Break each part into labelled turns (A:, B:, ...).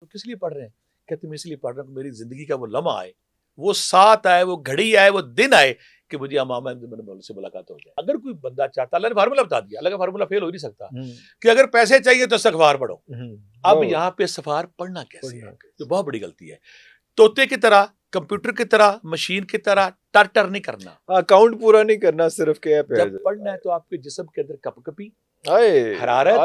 A: تو کس لیے پڑھ رہے ہیں؟ کہتے میں اس لیے پڑھ رہا ہوں کہ میری زندگی کا وہ لمحہ آئے، وہ ساتھ آئے، وہ گھڑی آئے، وہ دن آئے کہ مجھے امام احمد بن حنبل سے ملاقات ہو جائے۔ اگر کوئی بندہ چاہتا، اللہ نے فارمولہ بتا دیا، اللہ کا فارمولہ فیل ہو نہیں سکتا کہ اگر پیسے چاہیے تو استغفار پڑھو۔ اب یہاں پہ استغفار پڑھنا کیسے ہے؟ جو بہت بڑی غلطی ہے۔ طوطے کی طرح، کمپیوٹر کی طرح، مشین کی طرح ٹر نہیں کرنا،
B: اکاؤنٹ پورا نہیں کرنا، صرف کیا
A: جب پڑھنا ہے تو آپ کے جسم کے اندر کپ کپی، حرارت،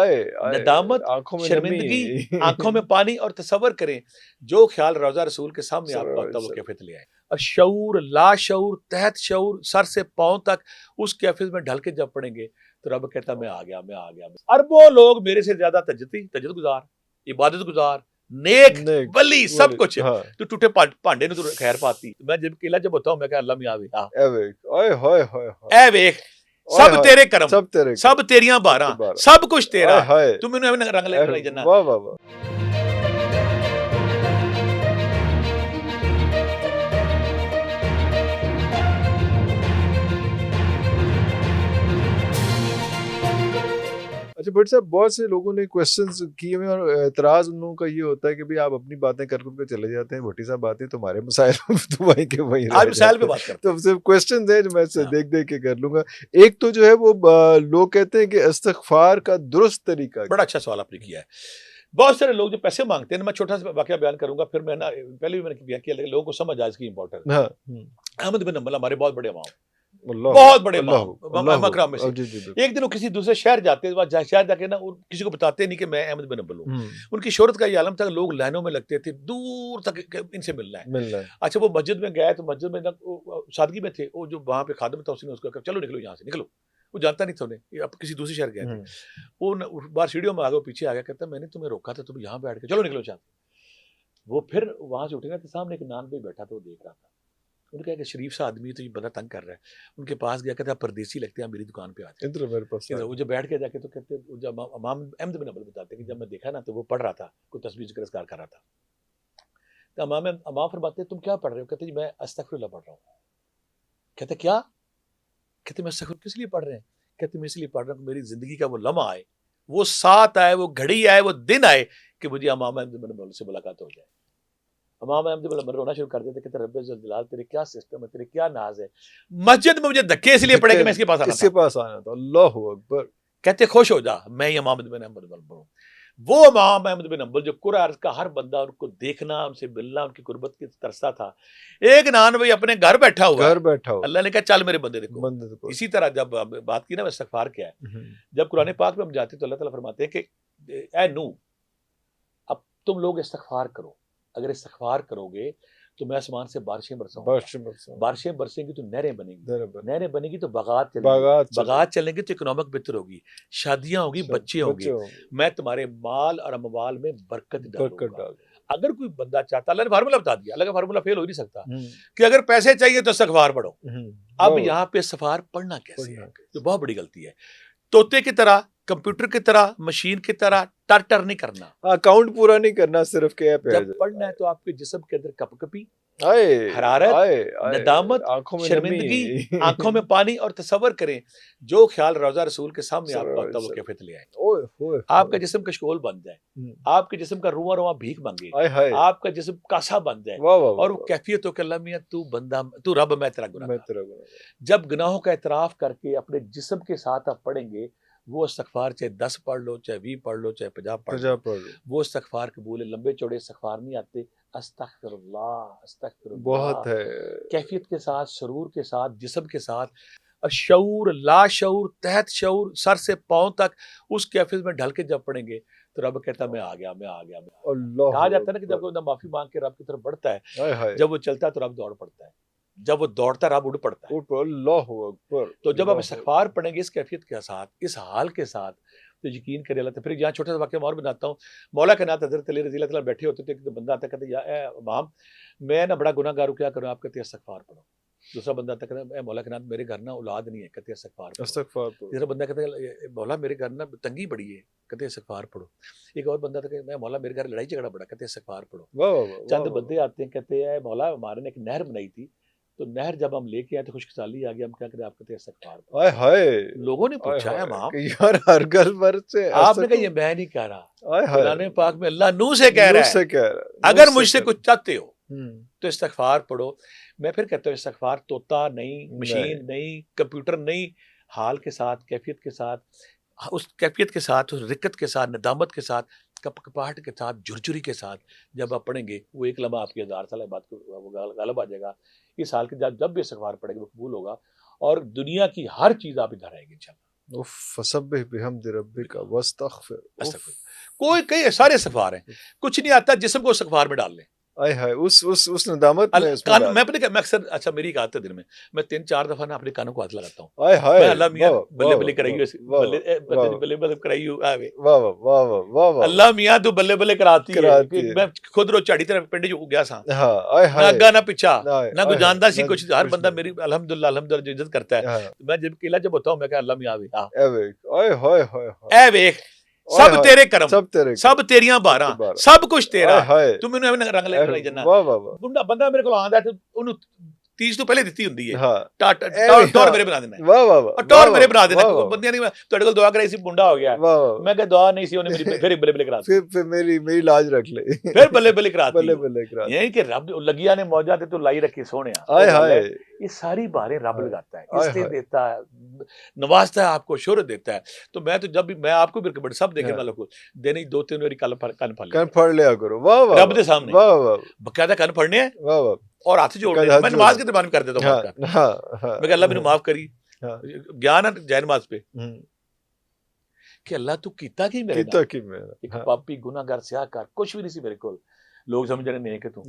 A: ندامت، شرمندگی، آنکھوں میں پانی، اور تصور کریں جو خیال روضہ رسول کے سامنے آپ کا ہوتا ہے وہ کیفیت لے آئے۔ اور شعور، لا شعور، تحت شعور، سر سے پاؤں تک اس کیفیت میں ڈھل کے جب پڑھیں گے تو رب کہتا میں آ گیا، میں آ گیا۔ اربوں لوگ میرے سے زیادہ تجدد گزار، عبادت گزار، نیک، ولی، سب کچھ، تو ٹوٹے پانڈے نے تو خیر پاتی۔ میں جب اکیلا جب ہوتا ہوں میں کہ اللہ میاں اے ویکھ سب تیرے کرم، سب تیریاں باراں، سب کچھ تیرا، تم انہیں رنگ لے کر جنت۔
B: واہ واہ واہ۔ اچھا بٹ صاحب، بہت سے لوگوں نے کوشچنز کیے ہوئے اور اعتراض ان لوگوں کا یہ ہوتا ہے کہ بھئی آپ اپنی باتیں کر کے چلے جاتے ہیں، بھٹی صاحب آتے ہیں تمہارے مسائل تو وہیں کے وہیں رہ
A: آج مسائل پہ بات کرتے
B: ہیں۔ تو صرف کوشچنز ہیں جو میں دیکھ دیکھ کے کر لوں گا۔ ایک تو جو ہے وہ لوگ کہتے ہیں کہ استغفار کا درست طریقہ،
A: بڑا اچھا سوال آپ نے کیا ہے۔ بہت سارے لوگ جو پیسے مانگتے ہیں، میں چھوٹا سا واقعہ بیان کروں گا، پھر میں نا پہلے بھی میں نے بیان کیا لیکن لوگوں کو سمجھ آئے اس کی امپورٹنس۔ احمد بن حنبل ہمارے بہت بڑے امام، بہت بڑے امام اکرام میں سے۔ ایک دن وہ کسی دوسرے شہر جاتے ہیں، شہر جا کے نا کسی کو بتاتے نہیں کہ میں احمد بن حنبل ہوں۔ ان کی شہرت کا یہ عالم تھا کہ لوگ لائنوں میں لگتے تھے دور تک ان سے ملنا ہے۔ اچھا وہ مسجد میں گئے تو مسجد میں سادگی میں تھے، وہ جو وہاں پہ خادم تھا اس نے اس کو کہا چلو نکلو یہاں سے، نکلو۔ وہ جانتا نہیں تھا انہیں، اب کسی دوسرے شہر گئے تھے۔ وہ بار سیڑھیوں میں آگے پیچھے آ گیا، کہتا میں نے تمہیں روکا تھا، تم یہاں بیٹھ کے چلو نکلو چاہتے۔ وہ پھر وہاں سے اٹھے گا تو سامنے ایک نان پہ بیٹھا تھا، وہ دیکھ رہا تھا۔ انہوں نے کہا کہ شریف سا آدمی تو یہ بندہ تنگ کر رہا ہے۔ ان کے پاس گیا، کہتا پردیسی لگتے ہیں، میری دکان پہ آتے ہیں۔ وہ جب بیٹھ کے جا کے تو کہتے جب امام احمد بن حنبل بتاتے کہ جب میں دیکھا نا تو وہ پڑھ رہا تھا، کوئی تسبیح ذکر اذکار کر رہا تھا۔ تو امام فرماتے تم کیا پڑھ رہے ہو؟ کہتے جی میں استغفر اللہ پڑھ رہا ہوں۔ کہتے کیا؟ کہتے میں استغفر کس لیے پڑھ رہے ہیں؟ کہتے میں اس لیے پڑھ رہا ہوں کہ میری زندگی کا وہ لمحہ آئے، وہ ساتھ آئے، وہ گھڑی آئے، وہ دن آئے کہ مجھے امام احمد بن حنبل سے ملاقات ہو جائے۔ امام احمد بن حنبل رونا شروع کر دیتے، کہتے رب ذوالجلال تیرے کیا سسٹم ہے، تیرے کیا ناز ہے، مسجد میں مجھے دھکے اس لیے پڑے کہ میں اس کے پاس آنا تھا۔
B: اللہ اکبر۔
A: کہتے خوش ہو جا، میں ہی امام بن حنبل ہوں۔ وہ امام احمد بن حنبل جو قرآن عرض کا ہر بندہ ان کو دیکھنا، ان سے ملنا، ان کی قربت کی ترستا تھا۔ ایک نان بھائی اپنے گھر بیٹھا ہوا، اللہ نے کہا چل میرے بندے دیکھو۔ اسی طرح جب بات کی نا استغفار کیا ہے، جب قرآن پاک میں ہم جاتے تو اللہ تعالیٰ فرماتے ہیں کہ اے نو اب تم لوگ استغفار کرو، اگر استغفار کرو گے تو میں آسمان سے بارشیں برساؤں گا، بارشیں برسیں گی تو نہریں بنیں گی، نہریں بنیں گی تو باغات چلیں گی، باغات چلیں گی تو اکنامک بہتر ہوگی، شادیاں ہوگی، بچے ہوں گے، میں تمہارے مال اور اموال میں برکت ڈالوں گا۔ اگر کوئی بندہ چاہتا، اللہ نے فارمولہ بتا دیا، اللہ کا فارمولہ فیل ہو نہیں سکتا کہ اگر پیسے چاہیے تو استغفار پڑھو۔ اب یہاں پہ استغفار پڑھنا کیسے ہے؟ جو بہت بڑی غلطی ہے۔ طوطے کی طرح، کمپیوٹر کی طرح، مشین کی طرح ٹر نہیں کرنا،
B: اکاؤنٹ پورا نہیں کرنا، صرف کیا
A: جب پڑھنا ہے تو آپ کے جسم کے اندر کپ کپی، حرارت، ندامت، شرمندگی، آنکھوں میں پانی، اور تصور کریں جو خیال روضہ رسول کے سامنے آپ کا ہوتا ہے وہ کیفیت لے آئے۔ آپ کا جسم کشکول بن جائے، آپ کے جسم کا رواں رواں بھیک مانگے، آپ کا جسم کاسا بن جائے، اور وہ کیفیت ہو کہ اللہ میاں تو بندہ، تو رب میں تیرا گناہگار۔ جب گناہوں کا اعتراف کر کے اپنے جسم کے ساتھ آپ پڑھیں گے، وہ استغفار چاہے 10 پڑھ لو، چاہے 20 پڑھ لو، چاہے 50 پڑھ لو، وہ استغفار قبول ہے۔ لمبے چوڑے استغفار نہیں آتے، استغفر اللہ، استغفر اللہ
B: بہت ہے،
A: کیفیت کے ساتھ، سرور کے ساتھ، جسم کے ساتھ، اور شعور، لا شعور، تحت شعور، سر سے پاؤں تک اس کیفیت میں ڈھل کے جب پڑھیں گے تو رب کہتا میں آ گیا، میں آ گیا۔ کہا جاتا ہے نا کہ جب کوئی معافی مانگ کے رب کی طرف بڑھتا ہے، جب وہ چلتا ہے تو رب دوڑ پڑتا ہے، جب وہ دوڑتا ہے رب اڑ پڑتا ہے۔
B: اللہ اکبر۔
A: تو جب آپ استغفار پڑھیں گے اس کیفیت کے ساتھ، اس حال کے ساتھ، تو یقین کرے اللہ تعالیٰ۔ پھر یہاں چھوٹا سا واقعہ اور بناتا ہوں۔ مولا کے نات حضرت علی رضی اللہ تعالیٰ بیٹھے ہوتے تھے، کہ بندہ آتا کہتے یا اے امام میں نا بڑا گناہ گار ہوں، کیا کروں؟ آپ کہتے ہیں استغفار پڑھو۔ دوسرا بندہ آتا کہتا ہے اے مولا کے نات میرے گھر نا اولاد نہیں ہے، کہتے ہیں استغفار پڑھو۔ تیسرا بندہ کہتا ہے مولا میرے گھر نا تنگی بڑی ہے، کہتے ہیں استغفار پڑھو۔ ایک اور بندہ تھا کہ مولا میرے گھر لڑائی جھگڑا بڑا، کہتے ہیں استغفار پڑھو۔ چند بندے آتے ہیں کہتے ہیں مولا ہمارے نے ایک نہر بنائی تھی، تو نہر جب ہم لے کے آئے تو خشک سالی آ گیا, ہم کیا کریں, آپ کہتے ہیں استغفار.
B: ہائے ہائے,
A: لوگوں نے پوچھا ہے امام,
B: یار ہر گل پر سے
A: آپ نے کہا یہ میں نہیں کہہ رہا, قرآن پاک میں اللہ نو سے کہہ رہا ہے,
B: ہے
A: اگر مجھ سے کچھ چاہتے ہو تو استغفار پڑھو. میں پھر کہتا ہوں استغفار طوطا نہیں, مشین نہیں, کمپیوٹر نہیں, حال کے ساتھ, کیفیت کے ساتھ, اس کیفیت کے ساتھ, اس رکت کے ساتھ, ندامت کے ساتھ, کپاہٹ کے ساتھ, جھرجھری کے ساتھ جب آپ پڑھیں گے, وہ ایک لمحہ آپ کی 1000 سال بعد کو غالب آ جائے گا. اس حال کے جب بھی استغفار پڑھیں گے وہ قبول ہوگا, اور دنیا کی ہر چیز آپ ادھر آئے گی انشاءاللہ.
B: فسبح بحمد ربک واستغفر.
A: کوئی کئی سارے استغفار ہیں, کچھ نہیں آتا جسم کو استغفار میں ڈال لیں.
B: آئے ہائے, اس ندامت میں اس
A: میں اپنے میں اکثر, اچھا میری ایک عادت ہے دن میں 3-4 دفعہ نا اپنے کانوں کو ہاتھ لگاتا ہوں.
B: آئے ہائے,
A: میں اللہ میاں بلے بلے کرائیو, بلے بلے کرائیو,
B: واہ واہ واہ واہ,
A: اللہ میاں تو بلے بلے کراتی ہے. میں خود رو چاڑی طرف پنڈ جو گیا سا, نہ اگا نہ پیچھا, نہ کوئی جاندا سی کچھ, ہر بندہ میری الحمدللہ جو عزت کرتا ہے. میں جب اکیلا جب ہوتا ہوں میں کہ اللہ میاں اے ویکھ سب تیرے کرم, سب تیریاں باراں, سب کچھ تیرا, تو مینوں ایویں رنگ لے کرائی جنا. بندہ بندہ میرے کول آندا تے اونوں 30 تو پہلے دتی ہوندی ہے, ٹور میرے بنا دینا,
B: واہ واہ واہ,
A: ٹور میرے بنا دینا. بندیاں نہیں تہاڈے کول دعا کرائی سی منڈا ہو گیا, میں کہ دعا نہیں سی, اونے میری پھر بلے بلے کرا دی,
B: پھر میری لاج رکھ لے,
A: پھر بلے بلے کرا دی.
B: بلے بلے کرا دی.
A: یہی کہ رب لگیا نے موجہ تے تو لائی رکھی سونیا.
B: آئے ہائے,
A: یہ ساری باریں رب لگاتا ہے, اس لیے دیتا ہے, نوازتا ہے آپ کو, شہرت دیتا ہے. تو میں تو جب بھی میں آپ کو بھی سب دیکھنے والوں کو دینے 2-3 باری کن پڑھ
B: لیا کرو. واہ واہ,
A: رب دے سامنے
B: واہ واہ,
A: باقاعدہ کن پڑھنے ہیں
B: واہ واہ,
A: اور ہاتھ جوڑنے ہیں. میں نماز کے درمیان کر دیتا ہوں, میں کہ اللہ مینوں معاف کری, گیان ہے جے نماز پہ کہ اللہ تو کیتا کی میرے نال, ایک پاپی گناہگار سیاہ کار, کچھ بھی نہیں سی میرے کول. لوگ سمجھ رہے نیک ہے تو,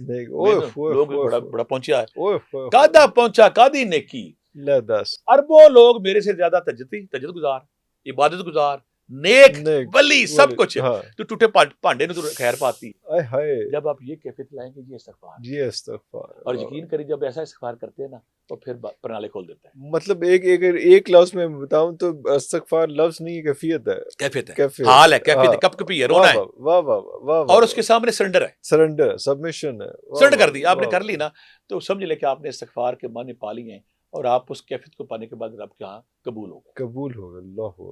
A: لوگ بڑا پہنچا ہے, کادا پہنچا کادی نیکی. اربوں لوگ میرے سے زیادہ تجد گزار, عبادت گزار, نیک, ولی, سب کچھ ہے. تو ٹوٹے پانڈے نے تو خیر پاتی. جب آپ یہ کیفیت لائیں گے یہ استغفار, اور یقین کریے جب ایسا استغفار کرتے ہیں نا تو پھر پرنالے کھول دیتا ہے.
B: مطلب ایک لفظ میں بتاؤں تو استغفار لفظ نہیں, کیفیت ہے,
A: کیفیت ہے, حال ہے, کیفیت ہے, کپ کپی ہے, رونا ہے,
B: واہ واہ واہ,
A: اور اس کے سامنے سرنڈر ہے,
B: سرنڈر, سبمیشن ہے.
A: سرنڈر کر دی آپ نے, کر لی نا, تو سمجھ لے کہ آپ نے استغفار کے معنی پا لی ہیں, اور آپ اس کیفیت کو پانے کے بعد رب کے ہاں قبول ہوگا.
B: اللہ ہو.